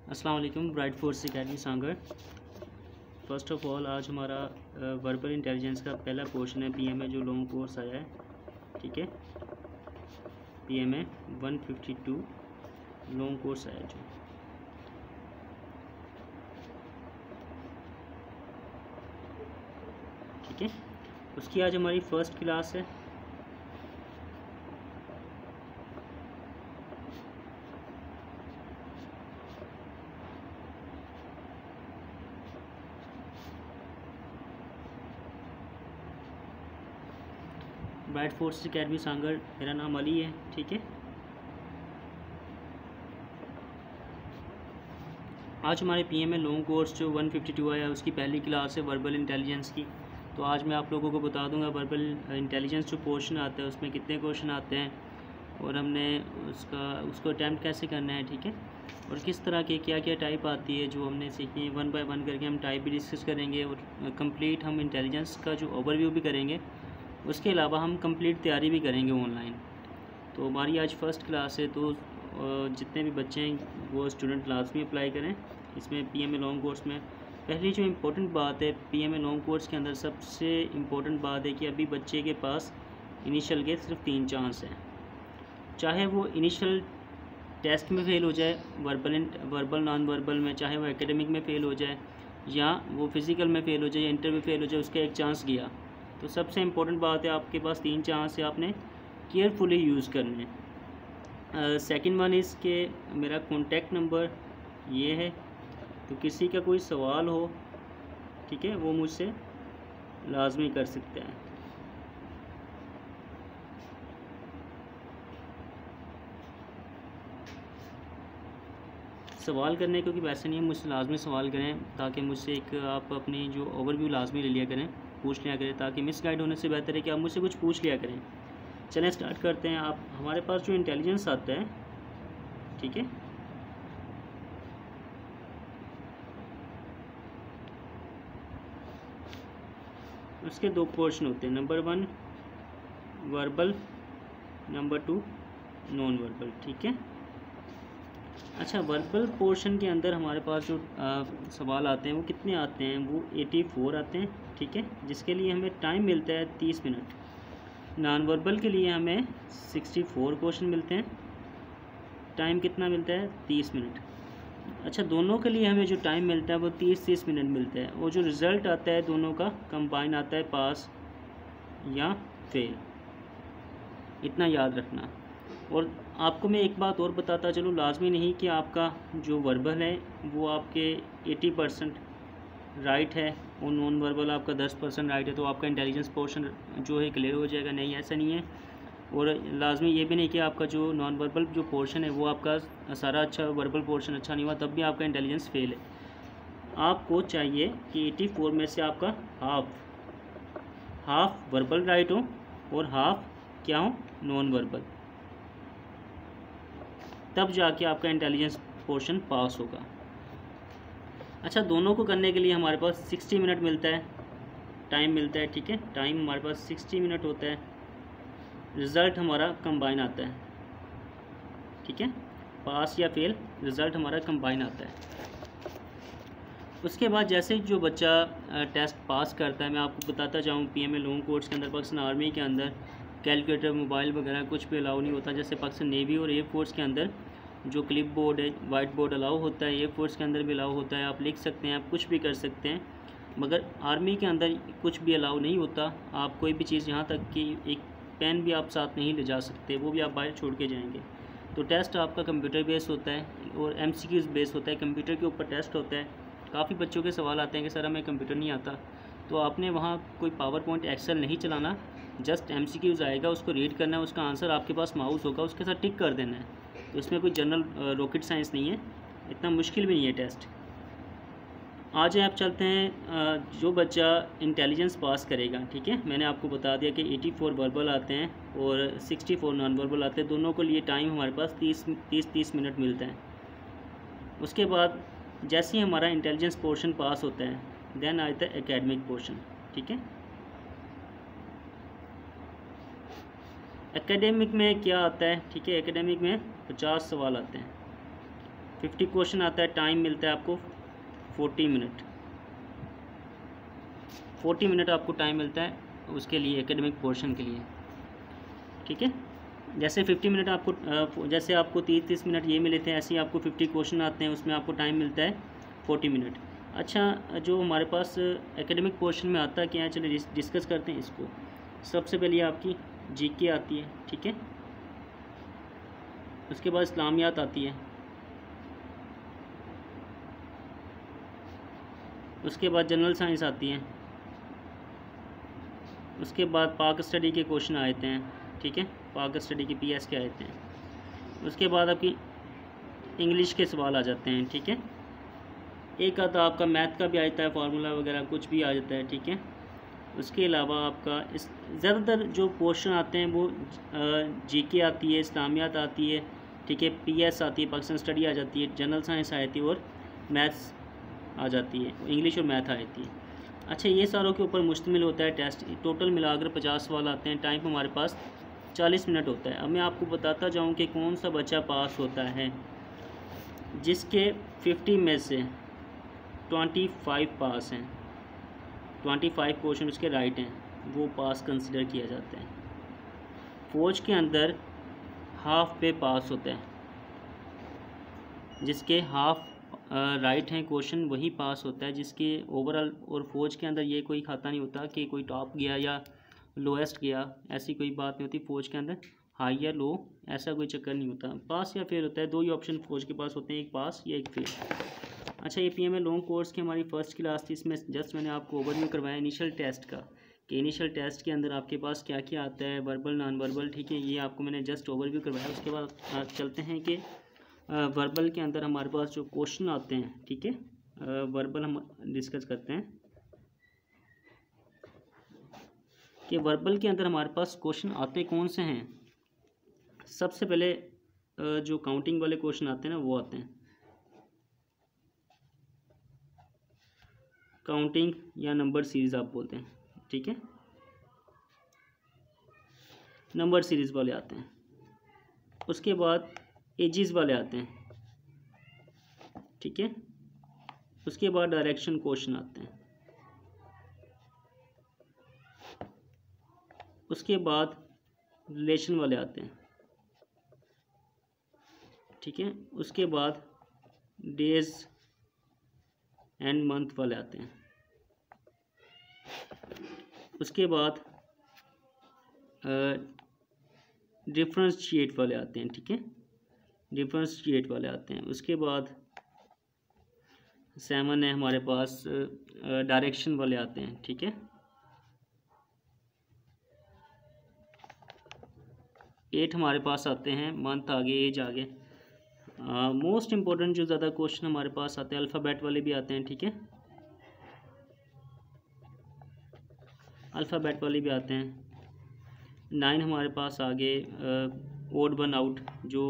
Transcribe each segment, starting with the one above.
अस्सलाम वालेकुम। Bright force academy Sagar. First of all आज हमारा वर्बल इंटेलिजेंस का पहला पोर्शन है। पीएमए जो लॉन्ग कोर्स आया है, ठीक है, पीएमए 152 लॉन्ग कोर्स आया जो, ठीक है, उसकी आज हमारी फ़र्स्ट क्लास है। ब्राइट फोर्स एकेडमी सांगर, मेरा नाम अली है, ठीक है। आज हमारे पीएमए लॉन्ग कोर्स जो 152 आया उसकी पहली क्लास है वर्बल इंटेलिजेंस की। तो आज मैं आप लोगों को बता दूंगा वर्बल इंटेलिजेंस जो पोर्शन आता है उसमें कितने क्वेश्चन आते हैं और हमने उसको अटैम्प्ट कैसे करना है, ठीक है, और किस तरह के क्या क्या टाइप आती है जो हमने सीखी। वन बाय वन करके हम टाइप भी डिस्कस करेंगे और कंप्लीट हम इंटेलिजेंस का जो ओवरव्यू भी करेंगे। उसके अलावा हम कंप्लीट तैयारी भी करेंगे ऑनलाइन। तो हमारी आज फर्स्ट क्लास है, तो जितने भी बच्चे हैं वो स्टूडेंट लाजमी अप्लाई करें इसमें पीएमए लॉन्ग कोर्स में। पहली जो इम्पोर्टेंट बात है पीएमए लॉन्ग कोर्स के अंदर, सबसे इम्पोर्टेंट बात है कि अभी बच्चे के पास इनिशियल के सिर्फ 3 चांस हैं। चाहे वो इनिशियल टेस्ट में फ़ेल हो जाए, वर्बल नॉन वर्बल में, चाहे वो एकेडमिक में फ़ेल हो जाए या वो फिज़िकल में फ़ेल हो जाए या इंटर में फ़ेल हो जाए, उसका एक चांस गया। तो सबसे इम्पोर्टेंट बात है आपके पास 3 चांस है, आपने केयरफुली यूज़ करने हैं। सेकंड वन इज़ के मेरा कॉन्टैक्ट नंबर ये है, तो किसी का कोई सवाल हो, ठीक है, वो मुझसे लाजमी कर सकते हैं। सवाल करने क्योंकि वैसे नहीं है, मुझसे लाजमी सवाल करें ताकि मुझसे एक आप अपनी जो ओवरव्यू लाजमी ले लिया करें, पूछ लिया करें, ताकि मिस गाइड होने से बेहतर है कि आप मुझसे कुछ पूछ लिया करें। चलें स्टार्ट करते हैं। आप हमारे पास जो इंटेलिजेंस आता है, ठीक है, उसके 2 पोर्शन होते हैं। Number 1 verbal, number 2 non verbal, ठीक है। अच्छा, वर्बल पोर्शन के अंदर हमारे पास जो सवाल आते हैं वो कितने आते हैं, वो 84 आते हैं, ठीक है, जिसके लिए हमें टाइम मिलता है 30 मिनट। नॉन वर्बल के लिए हमें 64 क्वेश्चन मिलते हैं, टाइम कितना मिलता है 30 मिनट। अच्छा, दोनों के लिए हमें जो टाइम मिलता है वो 30-30 मिनट मिलता है, और जो रिज़ल्ट आता है दोनों का कंबाइन आता है, पास या फेल, इतना याद रखना। और आपको मैं एक बात और बताता चलूँ, लाजमी नहीं कि आपका जो वर्बल है वो आपके 80% राइट है और नॉन वर्बल आपका 10% राइट है तो आपका इंटेलिजेंस पोर्शन जो है क्लियर हो जाएगा। नहीं, ऐसा नहीं है। और लाजमी ये भी नहीं कि आपका जो नॉन वर्बल जो पोर्शन है वो आपका सारा अच्छा, वर्बल पोर्शन अच्छा नहीं हुआ तब भी आपका इंटेलिजेंस फेल है। आपको चाहिए कि 84 में से आपका हाफ वर्बल राइट हो और हाफ क्या हो, नॉन वर्बल, तब जाके आपका इंटेलिजेंस पोर्शन पास होगा। अच्छा, दोनों को करने के लिए हमारे पास 60 मिनट मिलता है, टाइम मिलता है, ठीक है, टाइम हमारे पास 60 मिनट होता है। रिज़ल्ट हमारा कंबाइन आता है, ठीक है, पास या फेल रिज़ल्ट हमारा कंबाइन आता है। उसके बाद जैसे जो बच्चा टेस्ट पास करता है, मैं आपको बताता जाऊँ, पीएमए लॉन्ग कोर्स के अंदर पाकिस्तान आर्मी के अंदर कैलकुलेटर, मोबाइल वगैरह कुछ भी अलाउ नहीं होता। जैसे पाकिस्तान नेवी और एयरफोर्स के अंदर जो क्लिप बोर्ड है, वाइट बोर्ड अलाउ होता है, एयरफोर्स के अंदर भी अलाउ होता है, आप लिख सकते हैं, आप कुछ भी कर सकते हैं, मगर आर्मी के अंदर कुछ भी अलाउ नहीं होता। आप कोई भी चीज़, यहाँ तक कि एक पेन भी आप साथ नहीं ले जा सकते, वो भी आप बाहर छोड़ के जाएंगे। तो टेस्ट आपका कंप्यूटर बेस होता है और एमसीक्यूज़ बेस होता है, कंप्यूटर के ऊपर टेस्ट होता है। काफ़ी बच्चों के सवाल आते हैं कि सर हमें कंप्यूटर नहीं आता, तो आपने वहाँ कोई पावर पॉइंट एक्सेल नहीं चलाना, जस्ट एमसीक्यूज़ आएगा, उसको रीड करना है, उसका आंसर आपके पास माउस होगा, उसके साथ टिक कर देना है। तो इसमें कोई जनरल रॉकेट साइंस नहीं है, इतना मुश्किल भी नहीं है टेस्ट। आज आप चलते हैं, जो बच्चा इंटेलिजेंस पास करेगा, ठीक है, मैंने आपको बता दिया कि 84 वर्बल आते हैं और 64 नॉन वर्बल आते हैं, दोनों के लिए टाइम हमारे पास 30 मिनट मिलता है। उसके बाद जैसे ही हमारा इंटेलिजेंस पोर्शन पास होता है, देन आता है एकेडमिक पोर्शन, ठीक है। एकेडमिक में क्या आता है, ठीक है, एकेडमिक में 50 सवाल आते हैं, 50 क्वेश्चन आता है, टाइम मिलता है आपको 40 मिनट। 40 मिनट आपको टाइम मिलता है उसके लिए, एकेडमिक पोर्शन के लिए, ठीक है। जैसे 50 मिनट आपको जैसे आपको 30 मिनट ये मिले थे, ऐसे ही आपको 50 क्वेश्चन आते हैं, उसमें आपको टाइम मिलता है 40 मिनट। अच्छा, जो हमारे पास एकेडमिक पोर्शन में आता है क्या है, चलिए डिस्कस करते हैं इसको। सबसे पहले आपकी जीके आती है, ठीक है। उसके बाद इस्लामियात आती है, उसके बाद जनरल साइंस आती है, उसके बाद पाक स्टडी के क्वेश्चन आते हैं, ठीक है, पाक स्टडी के पीएस के आते हैं। उसके बाद आपकी इंग्लिश के सवाल आ जाते हैं, ठीक है। एक आधा आपका मैथ का भी आता है, फार्मूला वगैरह कुछ भी आ जाता है, ठीक है। उसके अलावा आपका इस ज़्यादातर जो पोर्शन आते हैं वो जीके आती है, इस्लामियात आती है, ठीक है, पीएस आती है, पाकिस्तान स्टडी आ जाती है, जनरल साइंस आती है और मैथ्स आ जाती है, इंग्लिश और मैथ आ जाती है। अच्छा, ये सारों के ऊपर मुश्तमिल होता है टेस्ट। टोटल मिलाकर 50 सवाल आते हैं, टाइम हमारे पास 40 मिनट होता है। अब मैं आपको बताता जाऊँ कि कौन सा बच्चा पास होता है जिसके 50 में से 25 पास हैं, 25 क्वेश्चन उसके राइट हैं, वो पास कंसिडर किया जाता है। फौज के अंदर हाफ पे पास होता है, जिसके हाफ राइट हैं क्वेश्चन वही पास होता है, जिसके ओवरऑल। और फौज के अंदर ये कोई खाता नहीं होता कि कोई टॉप गया या लोएस्ट गया, ऐसी कोई बात नहीं होती। फौज के अंदर हाई या लो ऐसा कोई चक्कर नहीं होता, पास या फेल होता है। दो ही ऑप्शन फौज के पास होते हैं, एक पास या एक फेल। अच्छा, ये पीएमए लॉन्ग कोर्स की हमारी फर्स्ट क्लास थी, इसमें जस्ट मैंने आपको ओवरव्यू करवाया इनिशियल टेस्ट का, कि इनिशियल टेस्ट के अंदर आपके पास क्या क्या आता है, वर्बल नॉन वर्बल, ठीक है। ये आपको मैंने जस्ट ओवरव्यू करवाया। उसके बाद चलते हैं कि वर्बल के अंदर हमारे पास जो क्वेश्चन आते हैं, ठीक है, वर्बल हम डिस्कस करते हैं कि वर्बल के अंदर हमारे पास क्वेश्चन आते कौन से हैं। सबसे पहले जो काउंटिंग वाले क्वेश्चन आते हैं ना, वो आते हैं काउंटिंग या नंबर सीरीज़ आप बोलते हैं, ठीक है, नंबर सीरीज़ वाले आते हैं। उसके बाद एजिस वाले आते हैं, ठीक है। उसके बाद डायरेक्शन क्वेश्चन आते हैं। उसके बाद रिलेशन वाले आते हैं, ठीक है। उसके बाद डेज एंड मंथ वाले आते हैं। उसके बाद डिफरेंशिएट वाले आते हैं, ठीक है, डिफरेंशिएट वाले आते हैं। उसके बाद 7 है हमारे पास, डायरेक्शन वाले आते हैं, ठीक है। 8 हमारे पास आते हैं, मंथ आगे, एज आगे। मोस्ट इम्पोर्टेंट जो ज़्यादा क्वेश्चन हमारे पास आते हैं, अल्फ़ाबेट वाले भी आते हैं, ठीक है, अल्फ़ाबेट वाले भी आते हैं। 9 हमारे पास आगे ओड वन आउट, जो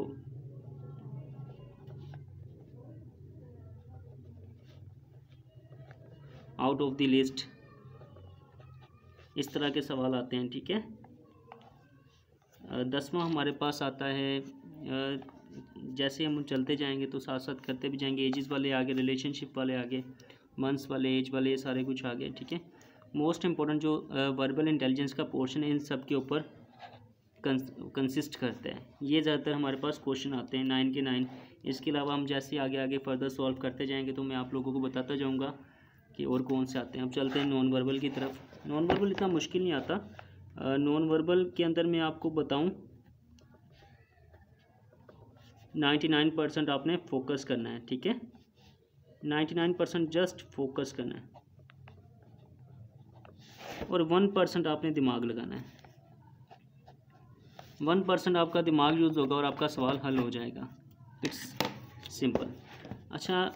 आउट ऑफ द लिस्ट, इस तरह के सवाल आते हैं, ठीक है। 10वां हमारे पास आता है, जैसे हम चलते जाएंगे तो साथ साथ करते भी जाएंगे, एजेस वाले आगे, रिलेशनशिप वाले आगे, मंथ्स वाले, एज वाले, ये सारे कुछ आगे, ठीक है। मोस्ट इम्पोर्टेंट जो वर्बल इंटेलिजेंस का पोर्शन है, इन सब के ऊपर कंसिस्ट करता है। ये ज़्यादातर हमारे पास क्वेश्चन आते हैं 9 के 9। इसके अलावा हम जैसे आगे आगे फर्दर सॉल्व करते जाएंगे तो मैं आप लोगों को बताता जाऊंगा कि और कौन से आते हैं। अब चलते हैं नॉन वर्बल की तरफ। नॉन वर्बल इतना मुश्किल नहीं आता। नॉन वर्बल के अंदर मैं आपको बताऊं, 99% आपने फोकस करना है, ठीक है, 99% जस्ट फोकस करना है, और 1% आपने दिमाग लगाना है। 1% आपका दिमाग यूज़ होगा और आपका सवाल हल हो जाएगा। It's simple. अच्छा,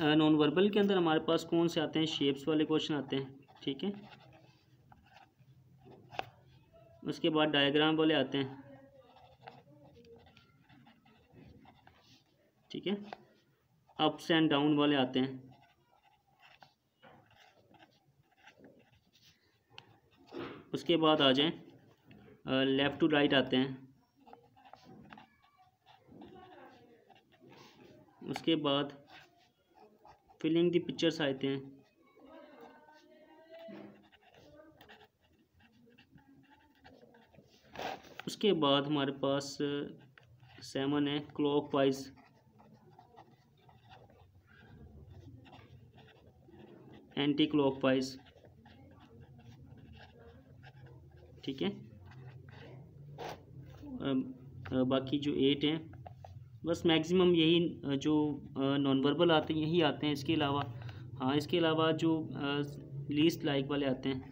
नॉन वर्बल के अंदर हमारे पास कौन से आते हैं, शेप्स वाले क्वेश्चन आते हैं, ठीक है। उसके बाद डायग्राम वाले आते हैं, ठीक है। अप्स एंड डाउन वाले आते हैं, उसके बाद आ जाएं लेफ़्ट टू राइट आते हैं, उसके बाद फिलिंग द पिक्चर्स आते हैं। उसके बाद हमारे पास 7 है क्लॉकवाइज, एंटी क्लॉकवाइज, ठीक है। बाकी जो 8 हैं बस मैक्सिमम यही जो नॉन वर्बल आते हैं यही आते हैं। इसके अलावा हाँ, इसके अलावा जो लीस्ट लाइक वाले आते हैं,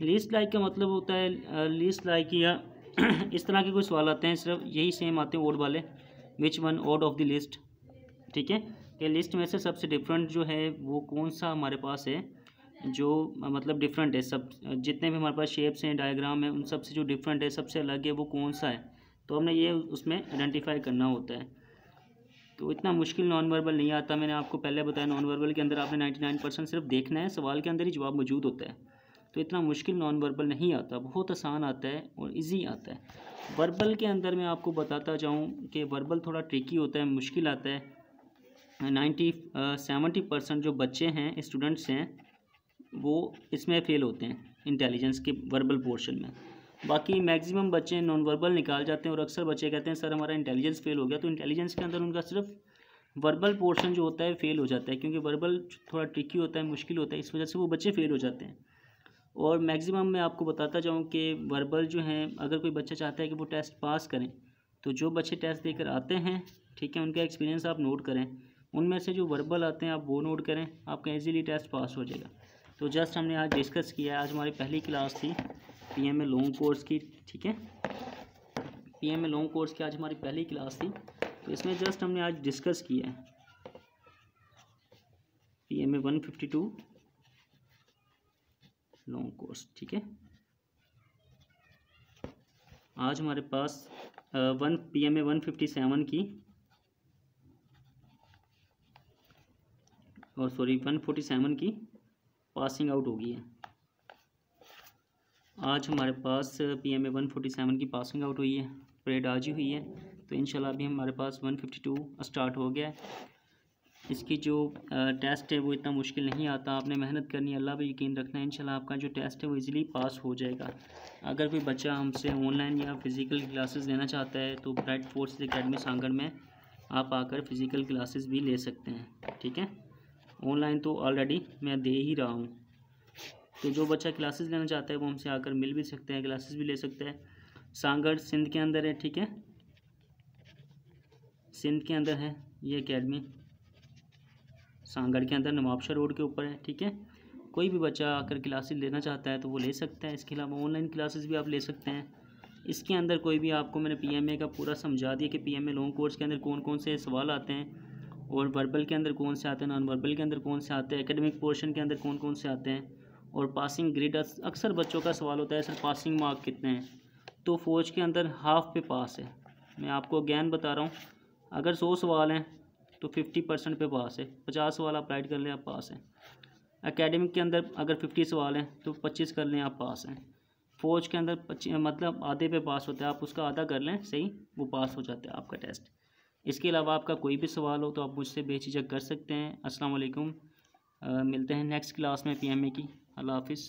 लीस्ट लाइक का मतलब होता है लीस्ट लाइक या इस तरह के कोई सवाल आते हैं, सिर्फ यही सेम आते हैं ओड वाले, which one odd of the list, ठीक है। ये लिस्ट में से सबसे डिफरेंट जो है वो कौन सा हमारे पास है, जो मतलब डिफरेंट है, सब जितने भी हमारे पास शेप्स हैं, डायग्राम है, उन सब से जो डिफरेंट है, सबसे अलग है, वो कौन सा है, तो हमने ये उसमें आइडेंटिफाई करना होता है। तो इतना मुश्किल नॉन वर्बल नहीं आता, मैंने आपको पहले बताया नॉन वर्बल के अंदर आपने 99% सिर्फ देखना है, सवाल के अंदर ही जवाब मौजूद होता है। तो इतना मुश्किल नॉन वर्बल नहीं आता, बहुत आसान आता है और इजी आता है। वर्बल के अंदर मैं आपको बताता जाऊँ कि वर्बल थोड़ा ट्रिकी होता है, मुश्किल आता है। 70% जो बच्चे हैं, स्टूडेंट्स हैं, वो इसमें फ़ेल होते हैं इंटेलिजेंस के वर्बल पोर्शन में। बाकी मैक्सिमम बच्चे नॉन वर्बल निकाल जाते हैं और अक्सर बच्चे कहते हैं सर हमारा इंटेलिजेंस फ़ेल हो गया। तो इंटेलिजेंस के अंदर उनका सिर्फ वर्बल पोर्शन जो होता है फ़ेल हो जाता है, क्योंकि वर्बल थोड़ा ट्रिकी होता है, मुश्किल होता है, इस वजह से वो बच्चे फ़ेल हो जाते हैं। और मैक्सिमम मैं आपको बताता जाऊँ कि वर्बल जो हैं, अगर कोई बच्चा चाहता है कि वो टेस्ट पास करें, तो जो बच्चे टेस्ट देकर आते हैं, ठीक है, उनका एक्सपीरियंस आप नोट करें, उनमें से जो वर्बल आते हैं आप वो नोट करें, आपका इजीली टेस्ट पास हो जाएगा। तो जस्ट हमने आज डिस्कस किया है, आज हमारी पहली क्लास थी पीएमए लॉन्ग कोर्स की, ठीक है, पीएमए लॉन्ग कोर्स की आज हमारी पहली क्लास थी। तो इसमें जस्ट हमने आज डिस्कस किया है पीएमए 152 लॉन्ग कोर्स, ठीक है। आज हमारे पास पीएमए 157 की और 147 की पासिंग आउट हो गई है। आज हमारे पास पीएमए 147 की पासिंग आउट हुई है, परेड आज ही हुई है। तो इंशाल्लाह अभी हमारे पास 152 स्टार्ट हो गया है। इसकी जो टेस्ट है वो इतना मुश्किल नहीं आता, आपने मेहनत करनी है, अल्लाह पे यकीन रखना है, इंशाल्लाह आपका जो टेस्ट है वो इजीली पास हो जाएगा। अगर कोई बच्चा हमसे ऑनलाइन या फिज़िकल क्लासेस लेना चाहता है तो ब्राइट फोर्सेस एकेडमी सांगड़ में आप आकर फ़िज़िकल क्लासेस भी ले सकते हैं, ठीक है। ऑनलाइन तो ऑलरेडी मैं दे ही रहा हूँ, तो जो बच्चा क्लासेस लेना चाहता है वो हमसे आकर मिल भी सकते हैं, क्लासेस भी ले सकते हैं। सांगड़ सिंध के अंदर है, ठीक है, सिंध के अंदर है ये एकेडमी, सांगड़ के अंदर नवाबशाह रोड के ऊपर है, ठीक है। कोई भी बच्चा आकर क्लासेस लेना चाहता है तो वो ले सकता है। इसके अलावा ऑनलाइन क्लासेस भी आप ले सकते हैं। इसके अंदर कोई भी आपको मैंने पीएमए का पूरा समझा दिया कि पीएमए लॉन्ग कोर्स के अंदर कौन कौन से सवाल आते हैं और वर्बल के अंदर कौन से आते हैं, नॉन वर्बल के अंदर कौन से आते हैं, एकेडमिक पोर्शन के अंदर कौन कौन से आते हैं, और पासिंग ग्रेड अक्सर बच्चों का सवाल होता है सर पासिंग मार्क कितने हैं, तो फ़ौज के अंदर हाफ पे पास है। मैं आपको अगैन बता रहा हूँ, अगर 100 सवाल हैं तो 50% पे पास है, 50 सवाल आप राइट कर लें आप पास हैं। एकेडमिक के अंदर अगर 50 सवाल हैं तो 25 कर लें आप पास हैं। फ़ौज के अंदर 25 मतलब आधे पे पास होता है, आप उसका आधा कर लें सही, वो पास हो जाता है आपका टेस्ट। इसके अलावा आपका कोई भी सवाल हो तो आप मुझसे बेझिझक कर सकते हैं। अस्सलाम वालेकुम, मिलते हैं नेक्स्ट क्लास में पीएमए की। अल्लाह हाफिज़।